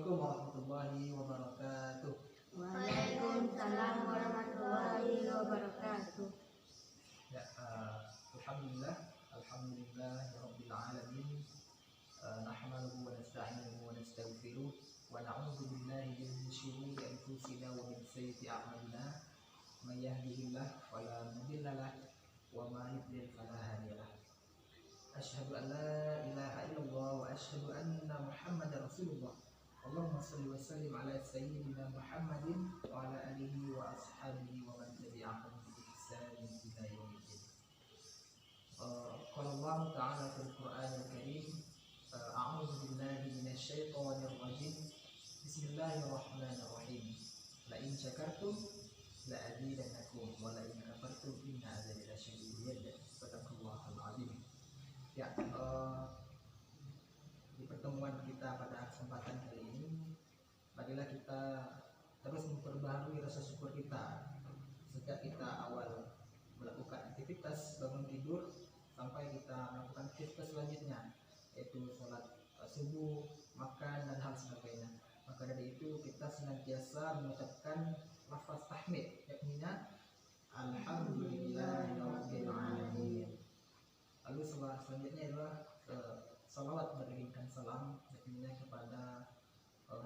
Assalamualaikum warahmatullahi wabarakatuh. Waalaikumsalam warahmatullahi wabarakatuh. Ya, alhamdulillahirabbil alamin. Nahmaduhu wa nasta'inuhu wa nastaghfiruh wa na'udzu billahi min syururi anfusina wa min sayyiati a'malina. May yahdihillahu fala mudilla lahu wa may yudlil fala hadiya lahu. Asyhadu an la ilaha illallah wa asyhadu anna Muhammadar Rasulullah. Allahumma shalli wa sallim ala sayyidina Muhammadin wa ala alihi wa ashabihi wa man tabi'ahum bi ihsanin ila yaumiddin. Qala Allah ta'ala fil Qur'anil Karim, a'udzu billahi minasy syaithanir rajim. Bismillahirrahmanirrahim. La in syakartum la azidannakum wa la in kafartum inna azabi lasyadid. Sadaqallahul azim. Ya, di pertemuan kita pada kesempatan kali ini, marilah kita terus memperbaharui rasa syukur kita sejak kita awal melakukan aktivitas bangun tidur sampai kita melakukan aktivitas selanjutnya, yaitu sholat subuh, makan dan hal sebagainya. Maka dari itu kita senantiasa mengucapkan lafaz tahmid, yakni alhamdulillahirabbil alamin. Lalu selanjutnya adalah salawat beriringkan salam yakni kepada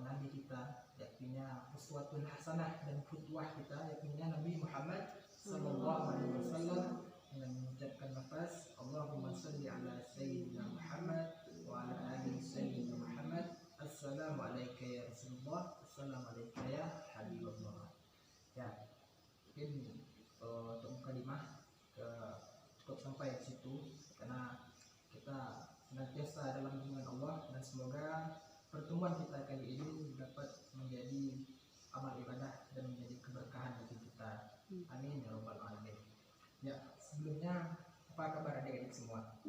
Nabi kita, yakni uswatun hasanah dan qudwah kita, yakni Nabi Muhammad sallallahu alaihi wasallam, dengan mengucapkan lafaz Allahumma shalli ala sayyidina Muhammad wa ala ali sayyidina Muhammad. Assalamu alayka ya Rasulullah, assalamu alayka ya Habibullah. Ya, mungkin untuk kalimah cukup sampai di situ, karena kita senantiasa dalam lindungan Allah, dan semoga pertemuan kita kali ini dapat menjadi amal ibadah dan menjadi keberkahan bagi kita. Amin ya rabbal alamin. Ya, sebelumnya apa kabar adik-adik semua?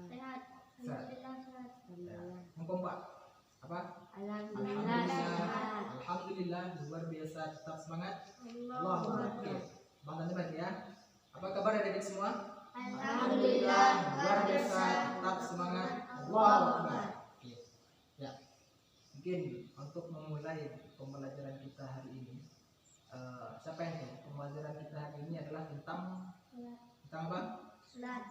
Sehat. Alhamdulillah sehat. Ya. Yang keempat apa? Alhamdulillah sehat. Alhamdulillah, luar biasa, tetap semangat. Allahu Akbar. Oke, Bang Tante bagi ya. Apa kabar adik-adik semua? Alhamdulillah luar biasa, tetap semangat. Allahu Akbar. Oke. Ya, mungkin untuk memulai pembelajaran kita hari ini, siapa yang tahu pembelajaran kita hari ini adalah tentang apa? Salat.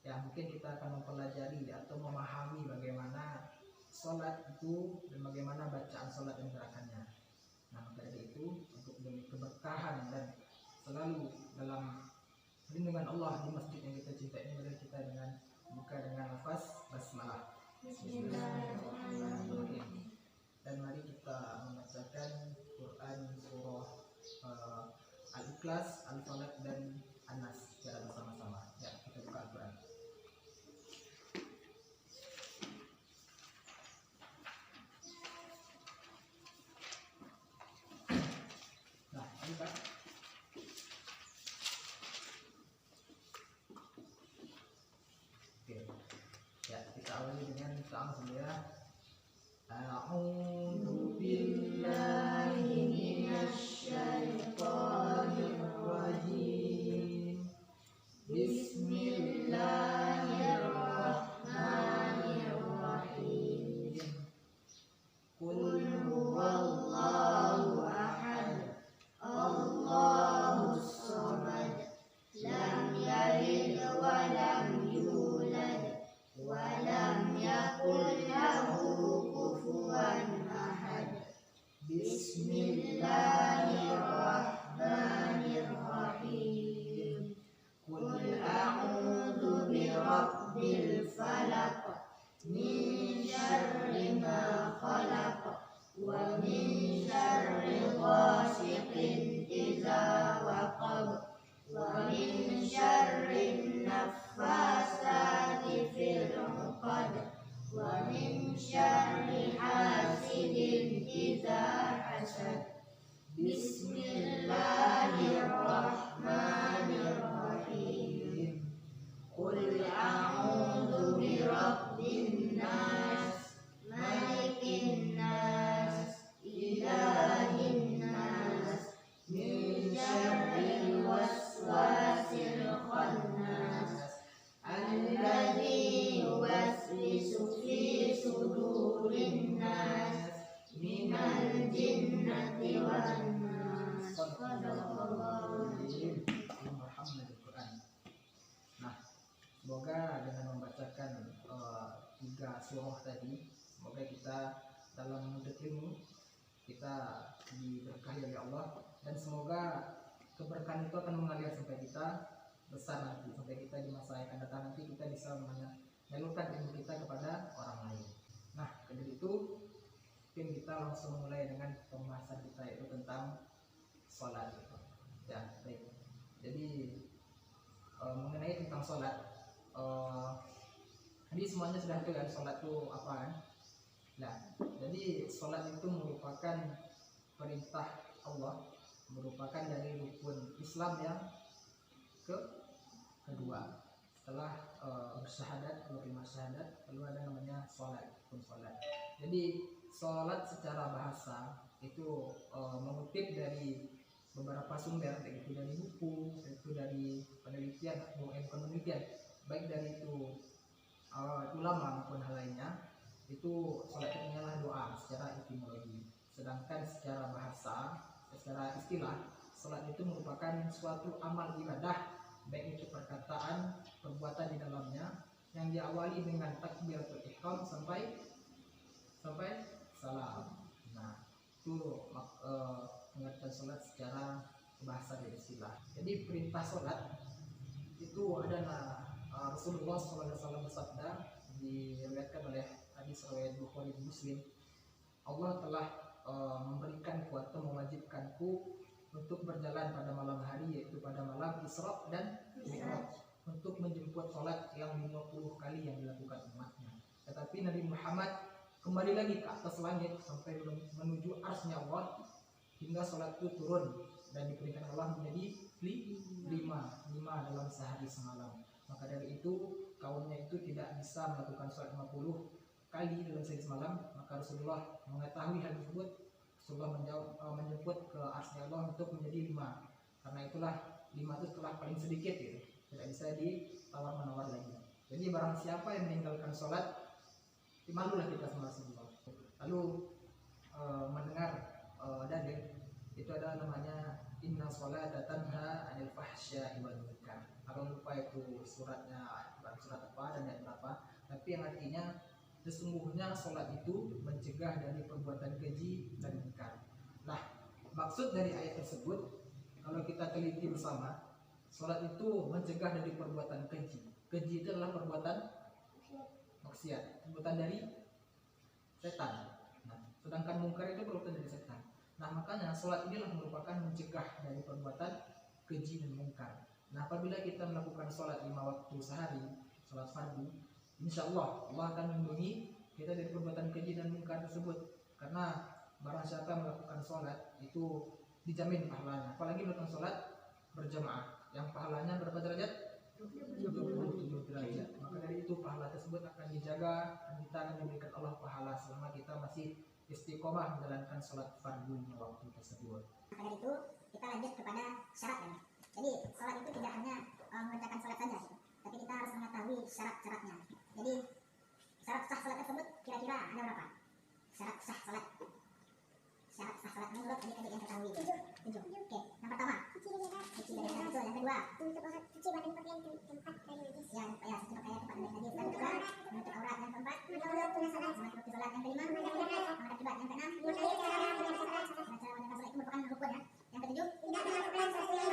Ya, mungkin kita akan mempelajari atau memahami bagaimana salat itu dan bagaimana bacaan salat dan gerakannya. Nah, maka dari itu, untuk demi keberkahan dan selalu dalam lindungan Allah di masjid yang kita cintai ini, mari kita buka dengan lafaz basmalah. Bismillahirrahmanirrahim. Dan mari kita membacakan Quran surah Al-Ikhlas, Al-Falaq dan An-Nas secara bersama-sama. Ya, kita buka Al-Quran. Nah, ini Pak. Oke. Ya, kita awali dengan ta'awudzubillah. A'udzu billahi minasy syaithanir rajim. Bismillahirrahmanirrahim. Qul huwallahu ahad, Allahus samad, lam yalid wa lam yulad wa lam yakul dalam menuntut ilmu kita diberkahi oleh Allah, dan semoga keberkahan itu akan mengalir sampai kita besar nanti, sampai kita di masa yang akan datang nanti kita bisa menyalurkan ilmu kita kepada orang lain. Nah, dari itu mungkin kita langsung mulai dengan pembahasan kita, yaitu tentang sholat. Ya, baik. Jadi mengenai tentang sholat, jadi semuanya sudah tahu kan sholat itu apa kan? Nah, jadi sholat itu merupakan perintah Allah, merupakan dari rukun Islam yang kedua. Setelah bersyahadat, kelima syahadat, lalu ada namanya sholat, rukun sholat. Jadi sholat secara bahasa itu mengutip dari beberapa sumber, yaitu dari buku, yaitu dari penelitian, bukan penelitian, baik dari itu ulama maupun hal lainnya. Itu sholat itu adalah doa secara etimologi. Sedangkan secara bahasa, secara istilah, sholat itu merupakan suatu amal ibadah, baik itu perkataan, perbuatan di dalamnya, yang diawali dengan takbiratul ihram sampai salam. Nah, itu pengertian sholat secara bahasa dan istilah. Jadi perintah sholat itu adalah Rasulullah SAW bersabda, diriwayatkan oleh hadis riwayat Bukhari dan Muslim, Allah telah memberikan atau mewajibkanku untuk berjalan pada malam hari, yaitu pada malam Isra dan Mi'raj, untuk menjemput sholat yang 50 kali yang dilakukan umatnya. Tetapi Nabi Muhammad kembali lagi ke atas langit sampai menuju arsy-Nya Allah, hingga sholat itu turun dan diberikan Allah menjadi 5 dalam sehari semalam. Maka dari itu kaumnya itu tidak bisa melakukan sholat 50 kali dalam sehari semalam. Maka Rasulullah mengetahui hal tersebut, Rasulullah menjemput ke arsy Allah untuk menjadi 5. Karena itulah 5 itu telah paling sedikit gitu, tidak bisa ditawar-menawar lagi. Jadi barang siapa yang meninggalkan sholat, malulah kita sama Rasulullah. Lalu mendengar dalil itu adalah namanya inna sholata tanha 'anil fahsya'i wal munkar. Aku lupa itu suratnya, surat apa dan ayat berapa, tapi yang artinya sesungguhnya sholat itu mencegah dari perbuatan keji dan munkar. Nah, maksud dari ayat tersebut kalau kita teliti bersama, sholat itu mencegah dari perbuatan keji. Keji itu adalah perbuatan maksiat, perbuatan dari setan. Nah, sedangkan munkar itu perbuatan dari setan. Nah, makanya sholat inilah merupakan mencegah dari perbuatan keji dan munkar. Nah, apabila kita melakukan sholat 5 waktu sehari, sholat fardu, insya Allah akan melindungi kita dari perbuatan keji dan munkar tersebut. Karena barang siapa melakukan sholat itu dijamin pahalanya. Apalagi melakukan sholat berjamaah, yang pahalanya berapa derajat? 27 derajat. Maka dari itu pahala tersebut akan dijaga dan kita akan diberikan Allah pahala selama kita masih istiqomah menjalankan sholat fardu waktu tersebut. Maka dari itu kita lanjut kepada syaratnya. Jadi sholat itu tidak hanya mengerjakan sholat saja, tapi kita harus mengetahui syarat-syaratnya. Jadi syarat sah sholat tersebut kira-kira ada berapa? Syarat sah sholat. Syarat sah sholat menurut adik-adik yang ketahui. 7. Oke, yang pertama suci dari hadas. Betul. Yang kedua suci badan pakaian keempat dari najis. Suci pakaian keempat dari najis. Yang kedua menutup aurat. Yang keempat menutup sholat. Yang kelima menghadap kiblat. Yang keenam cara menjalankan sholat itu merupakan rukun ya. Yang ketujuh tidak melakukan sesuatu yang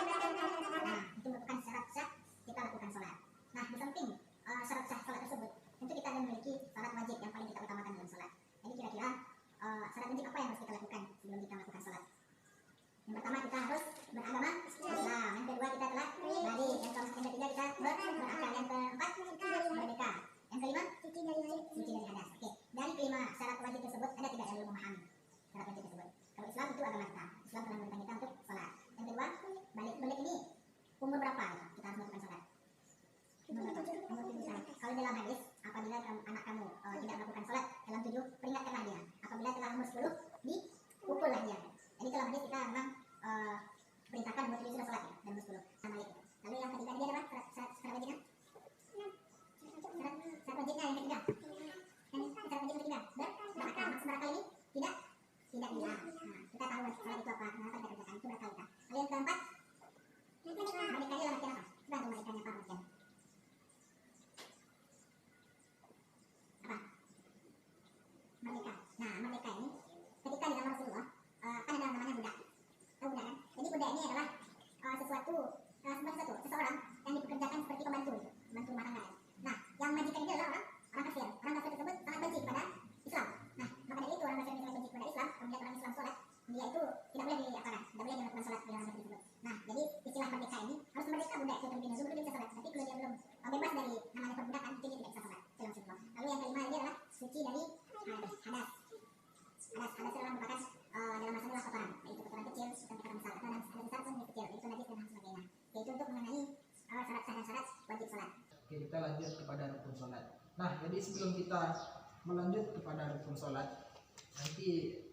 nah, itu merupakan syarat sah kita lakukan sholat. Nah, di samping syarat sah sholat tersebut, tentu kita ada memiliki syarat wajib yang paling kita utamakan dalam sholat. Jadi kira-kira syarat wajib apa yang harus kita lakukan sebelum kita melakukan sholat? Yang pertama kita harus beragama Islam. Yang kedua kita telah balik. Yang ketiga kita berakal. Yang keempat merdeka. Yang kelima suci dari hadas. Oke, dari kelima syarat wajib tersebut ada 3 yang belum memahami syarat wajib tersebut. Kalau Islam itu agama kita, Islam telah memberikan kita untuk sholat. Yang kedua balik ini umur berapa kita harus melakukan sholat? Umur 7. Kalau dalam hadis, apabila anak kamu tidak melakukan sholat dalam 7, peringatkanlah dia. Apabila telah umur 10, dipukullah dia. Jadi dalam hadis kita memang perintahkan umur 7 sudah sholat ya, dan umur 10 sama itu. Lalu yang ketiga dia adalah syarat wajibnya. Syarat wajibnya yang ketiga. Yang syarat wajib yang ketiga berakal. Maksud berakal ini tidak gila. Nah, kita tahu sholat itu apa, kenapa kita kerjakan, itu berakal kita. Lalu yang keempat merdeka dia latihan apa? Coba untuk merdekanya apa latihan? Apa? Merdeka. Nah, merdeka ini Budak ini adalah seseorang yang dipekerjakan seperti pembantu rumah tangga. Nah, yang majikan ini adalah orang kafir. Orang kafir tersebut sangat benci kepada Islam. Nah, maka dari itu orang kafir yang sangat benci kepada Islam, melihat orang Islam sholat, dia itu tidak boleh tidak boleh melakukan sholat di dalam kafir tersebut. Nah, jadi istilah merdeka ini harus merdeka budak itu terlebih dahulu bisa sholat. Tapi kalau dia belum bebas dari namanya perbudakan, itu dia tidak bisa sholat. Itu maksudnya. Lalu yang kelima ini adalah suci dari hadas. Hadas adalah merupakan dalam masa adalah kotoran, yaitu kotoran kecil, bukan kotoran besar, atau hadas besar pun kecil, yaitu najis dan sebagainya. Yaitu untuk mengenai syarat sah dan syarat wajib sholat. Oke, kita lanjut kepada rukun sholat. Nah, jadi sebelum kita melanjut kepada rukun sholat, nanti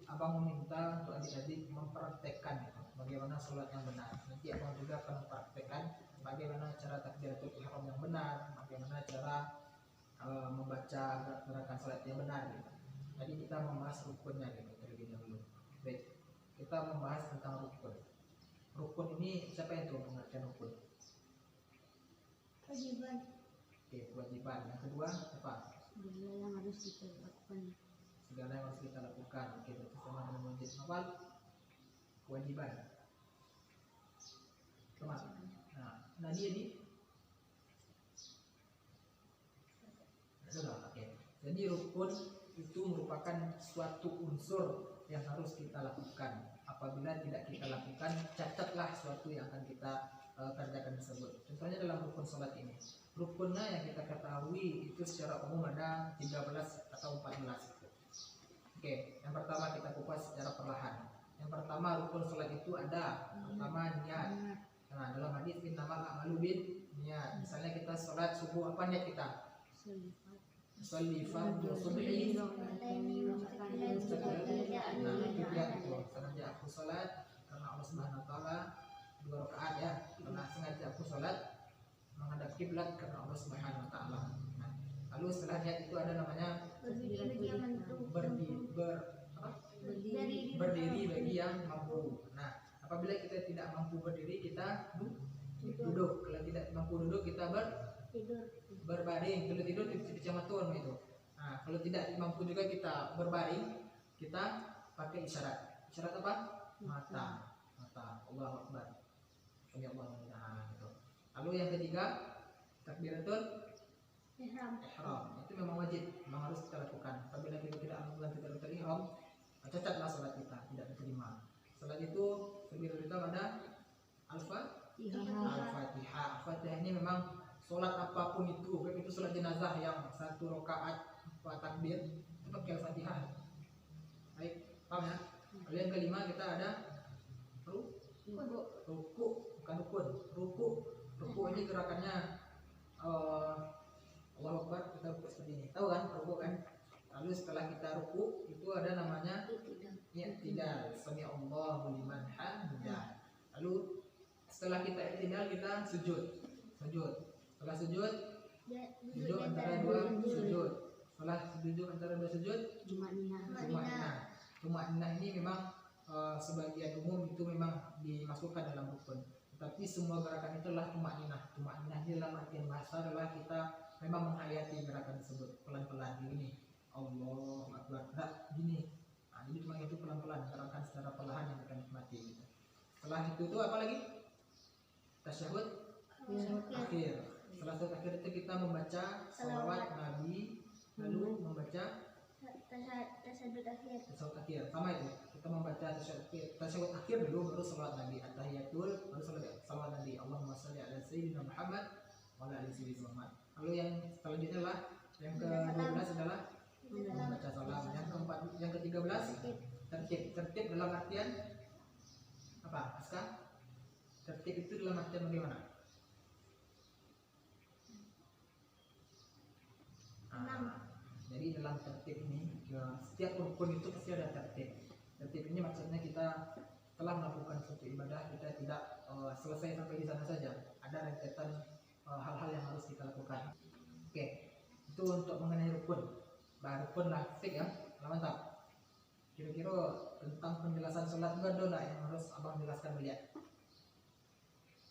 abang meminta untuk adik-adik mempraktekkan bagaimana sholat yang benar. Nanti abang juga akan mempraktekkan bagaimana cara takbiratul ihram yang benar, bagaimana cara membaca gerakan sholat yang benar. Gitu. Jadi kita membahas rukunnya gitu, terlebih dahulu. Baik, kita membahas tentang rukun. Rukun ini siapa yang tahu mengertikan rukun? Kewajiban. Oke, kewajiban. Yang kedua apa? Segala yang harus kita lakukan. Segala yang harus kita lakukan. Oke, berarti sama dengan wajib awal kewajiban. Teman. Nah dia nih. Sudah, oke. Jadi rukun itu merupakan suatu unsur yang harus kita lakukan. Apabila tidak kita lakukan, catatlah suatu yang akan kita kerjakan tersebut. Contohnya dalam rukun sholat ini, rukunnya yang kita ketahui itu secara umum ada 13 atau 14. Oke, yang pertama kita kupas secara perlahan. Yang pertama rukun sholat itu ada pertama niat. Nah, dalam hadis innamal a'malu bin niat. Misalnya kita sholat subuh, apa niat kita? Sholli fardhu subhi. Nah, itu niat itu. Sengaja aku sholat karena Allah Subhanahu wa taala 2 rakaat ya. Karena sengaja aku sholat menghadap kiblat karena Allah Subhanahu wa taala. Nah, lalu setelah niat itu ada namanya berdiri bagi yang mampu. Nah, apabila kita tidak mampu berdiri, kita duduk. Kalau tidak mampu duduk, kita berbaring. Kalau tidur kecamatan itu. Nah, kalau tidak mampu juga kita berbaring, kita pakai isyarat. Isyarat apa? Mata. Allahu Akbar. Ya Allah. Nah, gitu. Lalu yang ketiga, takbiratul ihram. Itu memang wajib, memang harus kita lakukan. Apabila kita tidak melakukan takbiratul ihram, cacatlah salat kita, tidak diterima. Salat itu takbiratul ihram ada Al-Fatihah. Al-Fatihah ini memang salat apapun itu, baik itu salat jenazah yang 1 rakaat 4 takbir, itu pakai Al-Fatihah. Baik, paham ya? Lalu yang kelima kita ada ruku, bukan rukun. Ruku ini gerakannya Allahu Akbar, kita ruku seperti ini. Tahu kan ruku kan? Lalu setelah kita ruku itu ada namanya i'tidal. Sami Allahu liman hamidah. Lalu setelah kita i'tidal kita sujud. Setelah sujud antara 2 sujud. Setelah sujud antara 2 sujud Tumakninah ini memang sebagian umum itu memang dimasukkan dalam rukun. Tetapi semua gerakan itu adalah tumakninah. Tumakninah ini dalam artian bahasa adalah kita memang menghayati gerakan tersebut pelan-pelan begini. Allahu Akbar. Nah, gini. Nah, jadi memang itu pelan-pelan, gerakan secara perlahan yang akan nikmati gitu. Setelah itu apa lagi? Tasyahud akhir. Setelah tasyahud akhir itu kita membaca salawat Nabi, lalu membaca tasyahud akhir. Sama itu. Kita membaca tasyahud akhir dulu, baru salawat Nabi. At-tahiyatul, baru salawat Nabi. Allahumma shalli ala sayyidina Muhammad wa ala ali sayyidina Muhammad. Lalu yang selanjutnya adalah yang ke-12 adalah membaca salam. Yang ke-13 tertib dalam artian apa? Aska? Tertib itu dalam artian bagaimana? Jadi dalam tertib ini setiap rukun itu pasti ada tertib. Tertib ini maksudnya kita telah melakukan suatu ibadah, kita tidak selesai sampai di sana saja. Ada rentetan hal-hal yang harus kita lakukan. Oke, itu untuk mengenai rukun. Rukun lah, fik ya, mantap. Kira-kira tentang penjelasan sholat itu ada yang harus abang jelaskan lihat.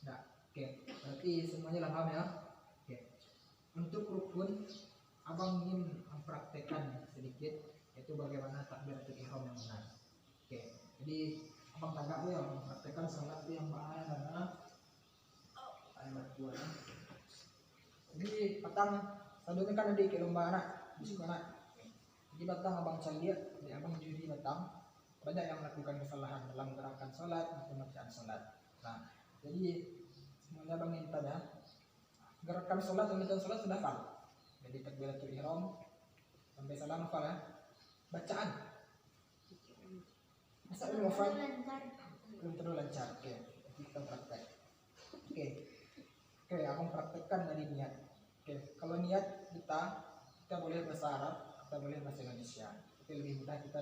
Nah, oke, berarti semuanya paham ya. Oke, untuk rukun abang ingin mempraktekkan sedikit, yaitu bagaimana takbiratul ihram yang benar. Oke, jadi abang tagak ya praktekkan sholat yang mana ayat dua. Jadi petang sadurnya kan ada ke lomba anak di sekolah. Jadi petang abang saya lihat, jadi abang juri petang banyak yang melakukan kesalahan dalam gerakan sholat maupun bacaan sholat. Nah, jadi semuanya abang minta ya, gerakan sholat dan bacaan sholat sudah hafal. Jadi takbiratul ihram sampai salam hafal ya. Bacaan masa belum hafal? Belum terlalu lancar. Oke, kita praktek. Oke, abang praktekkan dari niat. Oke, kalau niat kita boleh bahasa Arab, kita boleh bahasa Indonesia. Tapi lebih mudah kita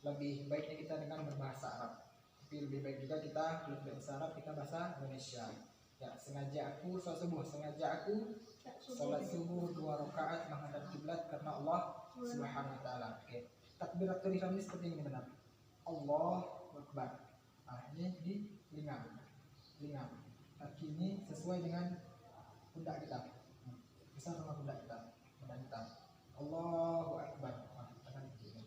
lebih baiknya kita dengan berbahasa Arab. Tapi lebih baik juga kita kalau tidak bahasa Arab kita bahasa Indonesia. Ya, sengaja aku sholat subuh 2 rakaat menghadap kiblat karena Allah Subhanahu wa taala. Oke. Takbiratul ihram ini seperti ini benar. Allahu Akbar. Nah, ini di telinga. Kaki ini sesuai dengan pundak kita. Besar sama pundak kita. Allahu Akbar. Tangan kiri.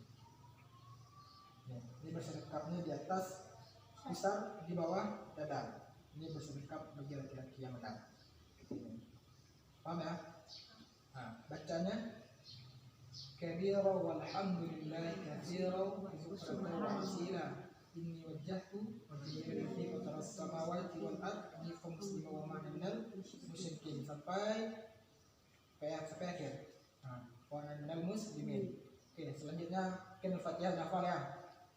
Ini bersedekapnya di atas pusar, di bawah dada. Ini bersedekap bagi laki-laki yang benar. Paham ya? Nah, bacanya kabira walhamdulillahi katsira bukratan wa asila inni wajjahtu wajhiya lillazi fatara as-samawati wal ardi haniifan musliman wa ma ana minal musyrikin sampai akhir. Nah, wa ana minal muslimin. Oke, selanjutnya Al-Fatihah hafal ya.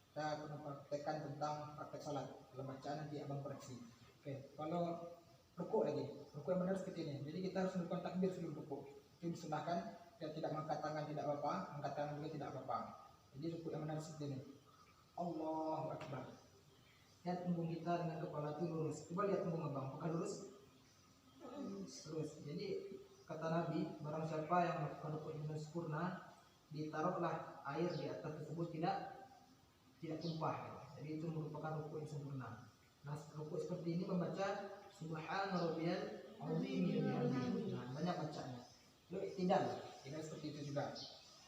Kita akan praktekkan tentang praktek salat. Dalam bacaan nanti abang koreksi. Oke, kalau rukuk yang benar seperti ini. Jadi kita harus melakukan takbir sebelum rukuk. Itu disunahkan. Kita tidak mengangkat tangan tidak apa-apa, angkat tangan juga tidak apa-apa. Jadi rukuk yang benar seperti ini. Allahu Akbar. Lihat punggung kita dengan kepala itu lurus. Coba lihat punggung abang, apakah lurus? Lurus. Jadi kata Nabi, barang siapa yang melakukan rukuk yang sempurna, ditaruhlah air di atas tersebut tidak tumpah. Jadi itu merupakan rukuk yang sempurna. Nah, rukuk seperti ini membaca Subhana rabbiyal azim. Nah, banyak bacanya. Lalu tidak seperti itu juga.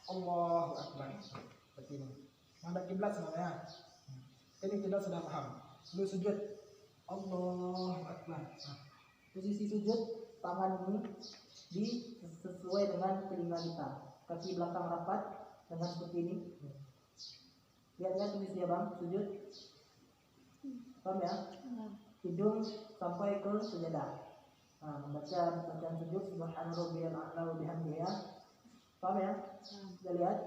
Allahu Akbar. Seperti ini. Menghadap kiblat semuanya. Ini kita sudah paham. Lalu sujud. Allahu Akbar. Nah, posisi sujud tangan ini sesuai dengan telinga kita. Kaki belakang rapat dengan seperti ini. Lihat posisi abang sujud. Paham ya? Hidung sampai ke sejadah. Nah, membaca bacaan sujud Subhana rabbiyal a'la wa bihamdihi. Paham ya? Sudah lihat?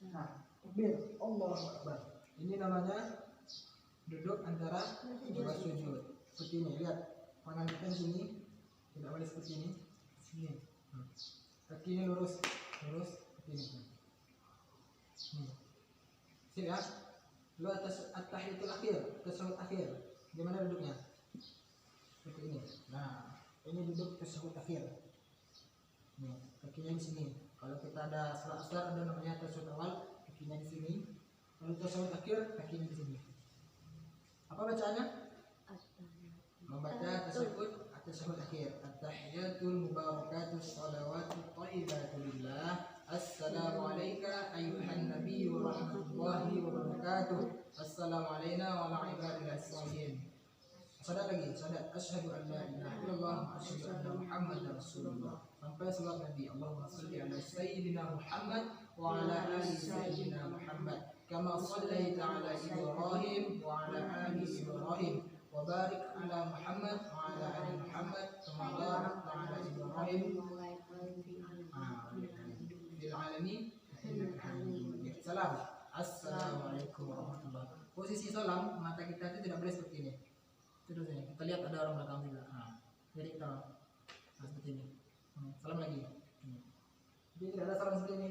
Nah, takbir Allahu Akbar. Ini namanya duduk antara dua sujud. Seperti ini, lihat. Tangan kita di sini, tidak boleh seperti ini. Sini. Kaki ini lurus seperti ini. Sini ya. Lalu atas at-tahiyatul akhir, tasyahud akhir. Gimana duduknya? Seperti ini. Nah, ini duduk tasyahud akhir. Nih, kakinya di sini. Kalau kita ada salat asar ada namanya tasyahud awal, kakinya di sini. Kalau tasyahud akhir, kakinya di sini. Apa bacaannya? Membaca tasyahud akhir. At-tahiyatul mubarakatus shalawatut thayyibatu lillah. Assalamu alayka ayyuhan nabiyyu wa rahmatullahi wa barakatuh. Assalamu alayna wa ala ibadillah sholihin. Sadat lagi, asyhadu an la ilaha illallah wa asyhadu anna muhammadar rasulullah. Sampai salat Nabi, Allahumma shalli ala sayyidina Muhammad wa ala ali sayyidina Muhammad kama shallaita ala Ibrahim wa ala ali Ibrahim wa barik ala Muhammad wa ala ali Muhammad kama barakta ala Ibrahim fil alamin innaka Hamidum Majid. Salam. Assalamualaikum warahmatullahi wabarakatuh. Posisi salam mata kita itu tidak boleh seperti ini. Terus ini kita lihat ada orang belakang juga. Nah, jadi kita seperti ini. Salam lagi. Jadi tidak ada salam seperti ini.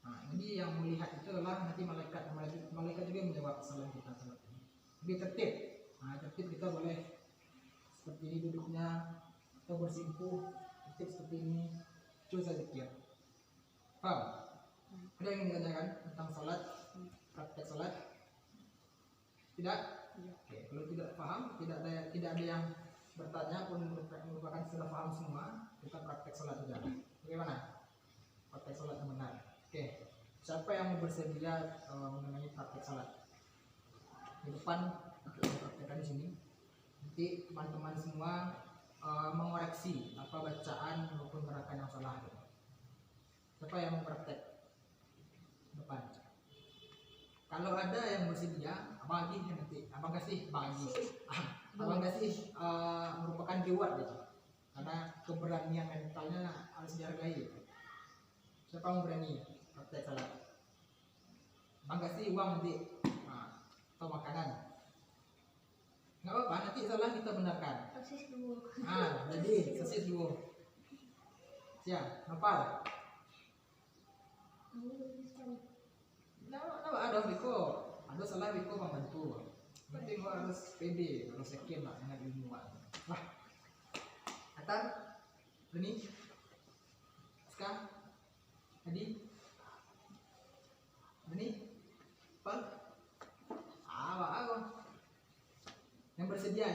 Nah, ini yang melihat itu adalah nanti malaikat juga yang menjawab salam kita salat ini. Lebih tertib. Nah, tertib kita boleh seperti ini duduknya atau bersimpuh tertib seperti ini. Coba zikir. Paham? Ada yang ingin ditanyakan tentang salat, praktek salat? Tidak? Oke, kalau tidak paham, tidak ada yang bertanya pun merupakan sudah paham semua, kita praktek salat saja. Bagaimana? Praktek salat yang benar. Oke. Siapa yang mau bersedia mengenai praktek salat? di depan praktekkan di sini. Nanti teman-teman semua mengoreksi apa bacaan maupun gerakan yang salah gitu. Siapa yang mau praktek depan? Kalau ada yang bersedia, abang lagi nanti abang kasih abang kasih merupakan reward gitu, karena keberanian mentalnya harus dihargai gitu. Siapa yang berani praktek salat? Abang kasih uang nanti atau makanan. Nggak apa-apa, nanti salah kita benarkan. Sosis dulu. Jadi sosis dulu. Siap, nopal. Nah, ada Biko, ada salah Biko membantu. Penting gua harus pede, harus yakin lah dengan ilmu lah. Atar, Reni, Ska, Adi, Reni, Pal, apa? Yang bersedia.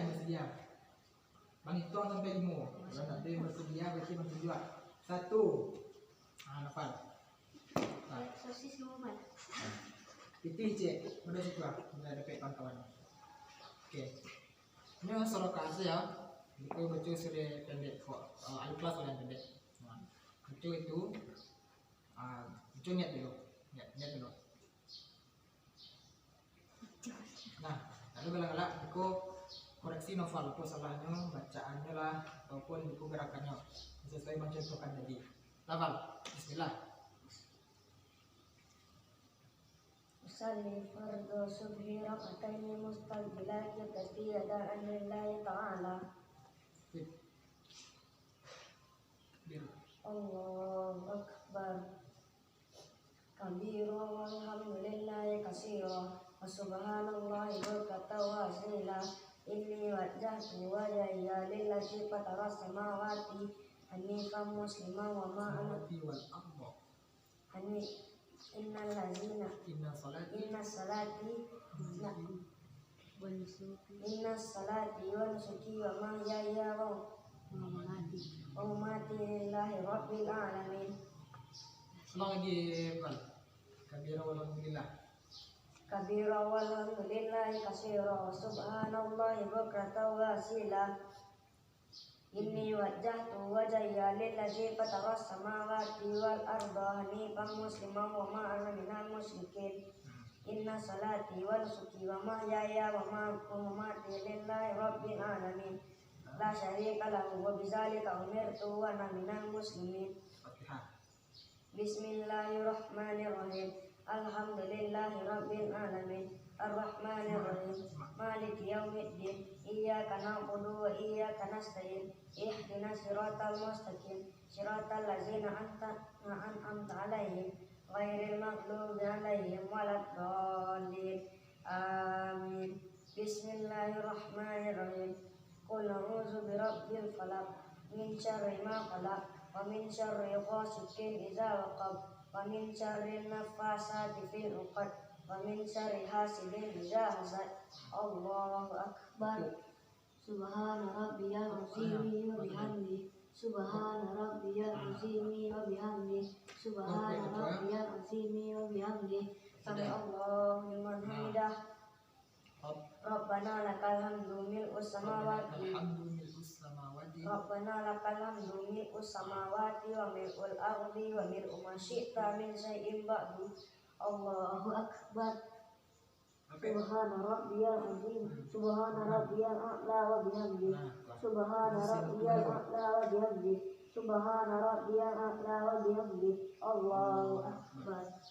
Bang hitung sampai 5. Kalau tak ada yang bersedia berarti bang tujuh. 1. Nafal. Sosis dulu Mas. Pitih cek, udah situ lah, udah ada kawan-kawan. Oke. Ini sorokan saja. Itu baca sudah pendek kok. Alif kelas yang pendek. Baca itu, baca niat dulu. Niat dulu. Nah, lalu galak-galak buku koreksi novel apa salahnya, bacaannya lah ataupun buku gerakannya sesuai mencontohkan tadi. Lafal, bismillah. Usalli fardhu subhi rak'ataini mustaqbilati tasbihatan lillahi ta'ala. Allahu akbar. Kabira walhamdulillahi katsira. Wa subhanallahi bukratan wa asila. Inni wajjahtu wajhiya lillati fatara samawati hanifan musliman wa ma ana Inna salati wa nusuki wa mahyaya wa mamati lillahi rabbil alamin. Selang lagi, Bal. Kabira walhamdulillah. Kabira walhamdulillahi katsira wa subhanallahi bukratan wa asila. Inni wajjahtu wajhiya lillazi fatara samawati wal arda hanifan musliman wa ma ana minal musyrikin. Inna salati wa nusuki wa mahyaya wa mamati lillahi rabbil alamin. La syarika lahu wa bidzalika umirtu wa ana minal muslimin. Bismillahirrahmanirrahim. Alhamdulillahi rabbil alamin. Ar-Rahmanir Rahim. Maliki yaumiddin. Iyyaka na'budu wa iyyaka nasta'in. Ihdinas siratal mustaqim. Siratal ladzina an'amta 'alaihim ghairil maghdubi 'alaihim waladdallin. Amin. Bismillahirrahmanirrahim. Qul a'udzu birabbil falaq min syarri ma khalaq wa min syarri ghasiqin idza waqab wa min syarri naffasati fil 'uqad wa min syarri hasidin idza hasad. Allahu akbar. Subhana rabbiyal azimi wa bihamdi. Subhana rabbiyal azimi wa bihamdi. Subhana rabbiyal azimi wa bihamdi. Sami Allahu liman hamidah. Rabbana lakal hamdu mil'us samawati. Rabbana lakal hamdu mil'us samawati wa mil'ul ardi wa mil'u ma syi'ta min syai'in ba'du. Allahu akbar. Subhana rabbiyal azim. Subhana rabbiyal a'la wa bihamdi. Subhana rabbiyal a'la wa bihamdi. Subhana rabbiyal a'la wa bihamdi. Allahu akbar.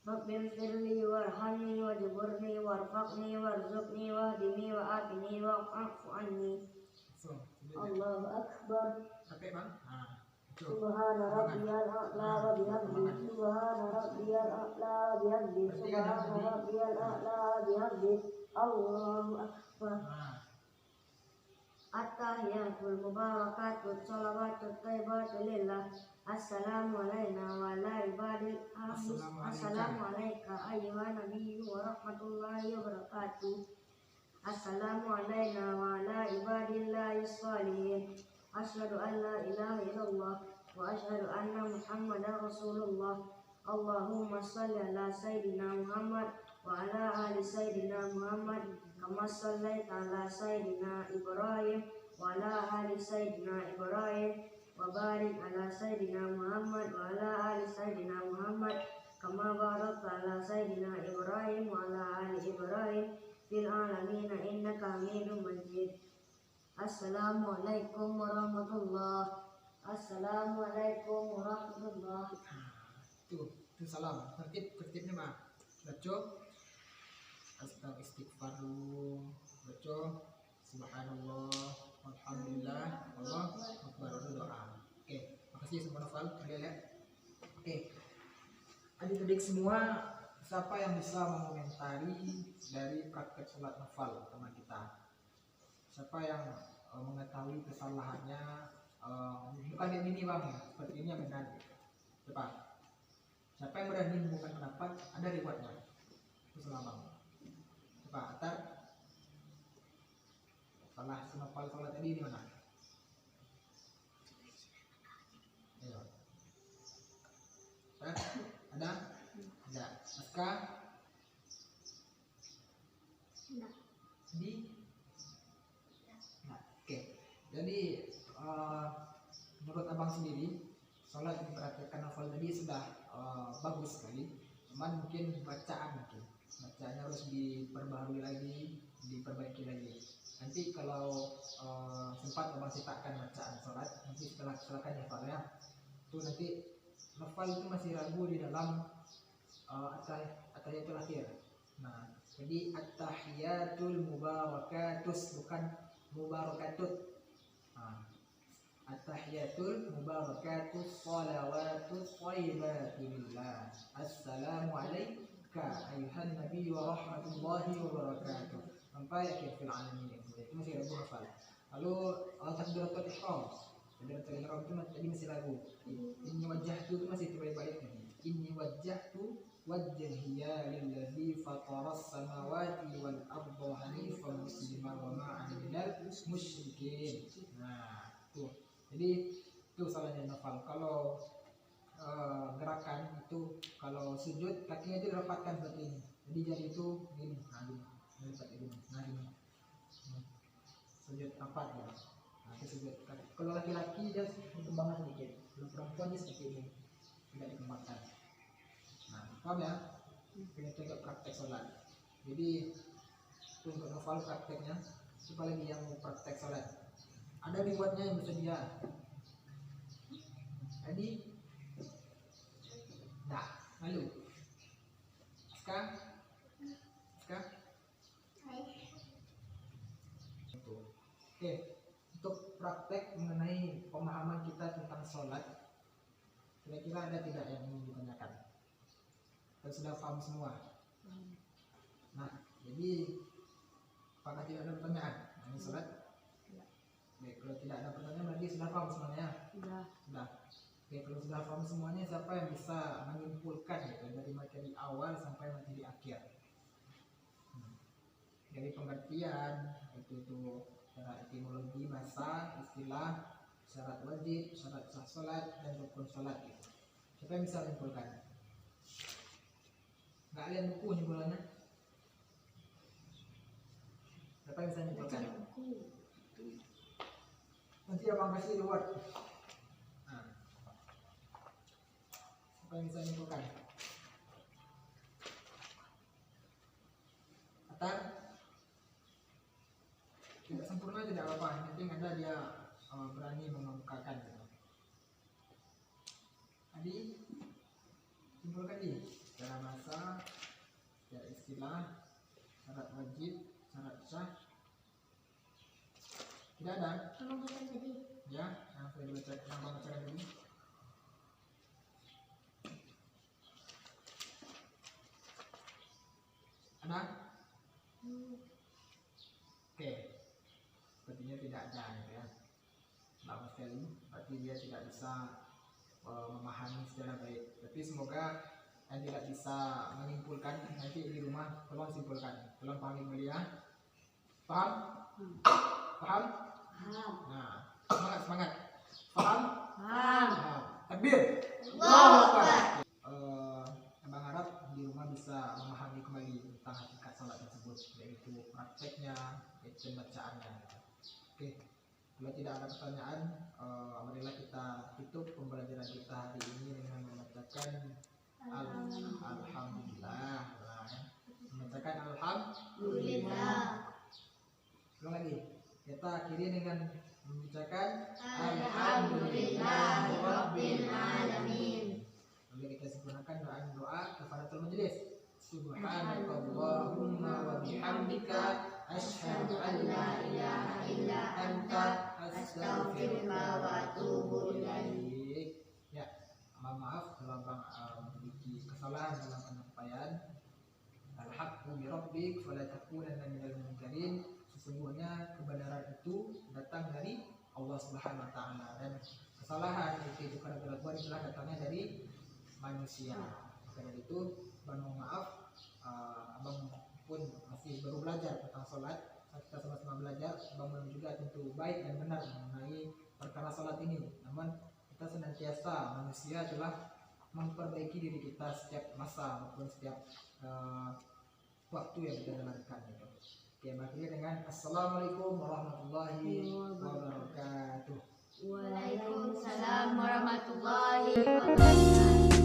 Rabbi firli warhamni wajburni warfaqni warzuqni wahdini wa'afini wa'fu anni. Allahu akbar. Subhana rabbiyal a'la wa bihamdi. Subhana rabbiyal a'la wa bihamdi. Subhana rabbiyal a'la wa bihamdi. Allahu akbar. At-tahiyatul mubarakatut shalawatut thayyibatu lillah. Assalamu alayna wa ala ibadil Assalamu alayka ayyuhan nabiyyu wa rahmatullahi wa barakatuh. Assalamu alayna wa ala ibadillahi sholihin. Asyhadu an la ilaha illallah wa asyhadu anna Muhammadar Rasulullah. Allahumma shalli ala sayyidina Muhammad وعلى آل سيدنا محمد كما صليت على سيدنا إبراهيم وعلى آل سيدنا إبراهيم وبارك على سيدنا محمد وعلى آل سيدنا محمد كما باركت على سيدنا إبراهيم وعلى آل إبراهيم في العالمين إنك حميد مجيد. Assalamualaikum warahmatullahi. Assalamualaikum warahmatullahi. Itu salam. Tertibnya mah. Baca istighfar dulu. Baca subhanallah, alhamdulillah, Allahu akbar, doa. Oke, makasih semua Novel. Kalian lihat. Oke. Adik-adik semua, siapa yang bisa mengomentari dari praktek sholat Novel teman kita? Siapa yang mengetahui kesalahannya? Bukan yang ini bang, seperti ini yang benar. Coba. Siapa yang berani mengumumkan pendapat? Ada riwayatnya. Itu salah bang. Coba Atar. Salah senopal sholat tadi di mana? Ayo. Ada? Ada. Aska? Di? Jadi menurut abang sendiri sholat yang diperhatikan Novel tadi sudah bagus sekali, cuman mungkin bacaannya harus diperbarui lagi, diperbaiki lagi. Nanti kalau sempat abang ceritakan bacaan sholat, nanti silakan ya Pak ya. Itu nanti Novel itu masih ragu di dalam at-tahiyatul akhir. Nah, jadi at-tahiyatul mubarakatus bukan mubarakatut. At-tahiyatul mubarakatus salawatus thayyibatu lillah. Assalamu alayka ayuhan nabi wa rahmatullahi wa barakatuh. Sampai akhir fil alamin. Itu masih ragu hafal. Lalu takbiratul ihram. Takbiratul ihram itu tadi masih ragu. Inni wajjahtu itu masih terbaik tadi. Inni wajjahtu wajhiya lillazi fataras samawati wal arda hanifan musliman wa ma ana minal musyrikin. Nah, tuh. Jadi itu salahnya Novel. Kalau gerakan itu kalau sujud kakinya itu dirapatkan seperti ini. Jadi jari itu gini, nah gini. Sujud rapat ya. Nah, itu sujud. Kalau laki-laki dia dikembangkan sedikit. Kalau perempuan dia seperti ini, tidak dikembangkan. Nah, paham ya? Ini juga praktek sholat. Jadi untuk Novel prakteknya, siapa lagi yang mau praktek sholat? Ada riwayatnya yang bersedia. Jadi, dah, lalu, sekarang, oke, untuk praktek mengenai pemahaman kita tentang sholat, kira-kira ada tidak yang ingin ditanyakan? Kita sudah paham semua. Nah, jadi apakah tidak ada pertanyaan? Ini sholat. Oke, kalau tidak ada pertanyaan berarti sudah paham semuanya? Sudah. Oke, kalau sudah paham semuanya, siapa yang bisa menyimpulkan gitu, dari materi awal sampai materi akhir? Dari pengertian, itu secara etimologi bahasa, istilah, syarat wajib, syarat sah sholat, dan rukun sholat gitu. Siapa yang bisa menyimpulkan? Nggak lihat buku nyimpulannya? Siapa yang bisa menyimpulkan? Nanti abang kasih reward. Nah. Apa yang bisa menyimpulkan? Atar? Tidak sempurna tidak apa-apa, yang penting ada dia berani mengemukakan gitu. Adi? Simpulkan di secara bahasa, secara istilah, syarat wajib, syarat sah. Tidak ada? Tolong bacakan tadi. Ya, yang saya bacakan dulu. Ada? Oke. Sepertinya tidak ada gitu ya. Lama sekali, berarti dia tidak bisa memahami secara baik. Tapi semoga yang tidak bisa menyimpulkan nanti di rumah tolong simpulkan. Tolong panggil mulia. Paham? Paham? Paham. Nah, semangat. Paham? Paham. Takbir. Allahu Akbar. Abang harap di rumah bisa bisa memahami kembali tentang hakikat sholat tersebut, yaitu prakteknya, yaitu bacaannya. Oke, kalau tidak ada pertanyaan, marilah kita tutup pembelajaran kita hari ini dengan membacakan Alhamdulillah. Membacakan Alhamdulillah. Ulang lagi. Kita akhiri dengan membacakan Alhamdulillahirabbil alamin. Lalu kita sempurnakan doa kafaratul majlis. Subhanakallahumma wa bihamdika asyhadu an la ilaha illa anta astaghfiruka wa atubu ilaik. Ya, mohon maaf kalau Bang memiliki kesalahan dalam penyampaian. Al-haqqu bi rabbik fala takunanna minal mumtarin. Sesungguhnya kebenaran itu datang dari Allah Subhanahu wa taala, dan kesalahan itu bukan berlaku adalah datangnya dari manusia. Karena itu mohon maaf, abang pun masih baru belajar tentang sholat. Kita sama-sama belajar. Abang belum juga tentu baik dan benar mengenai perkara sholat ini. Namun kita senantiasa, manusia adalah memperbaiki diri kita setiap masa maupun setiap waktu yang kita jalankan. Oke, akhirnya dengan Assalamualaikum warahmatullahi wabarakatuh. Waalaikumsalam warahmatullahi wabarakatuh.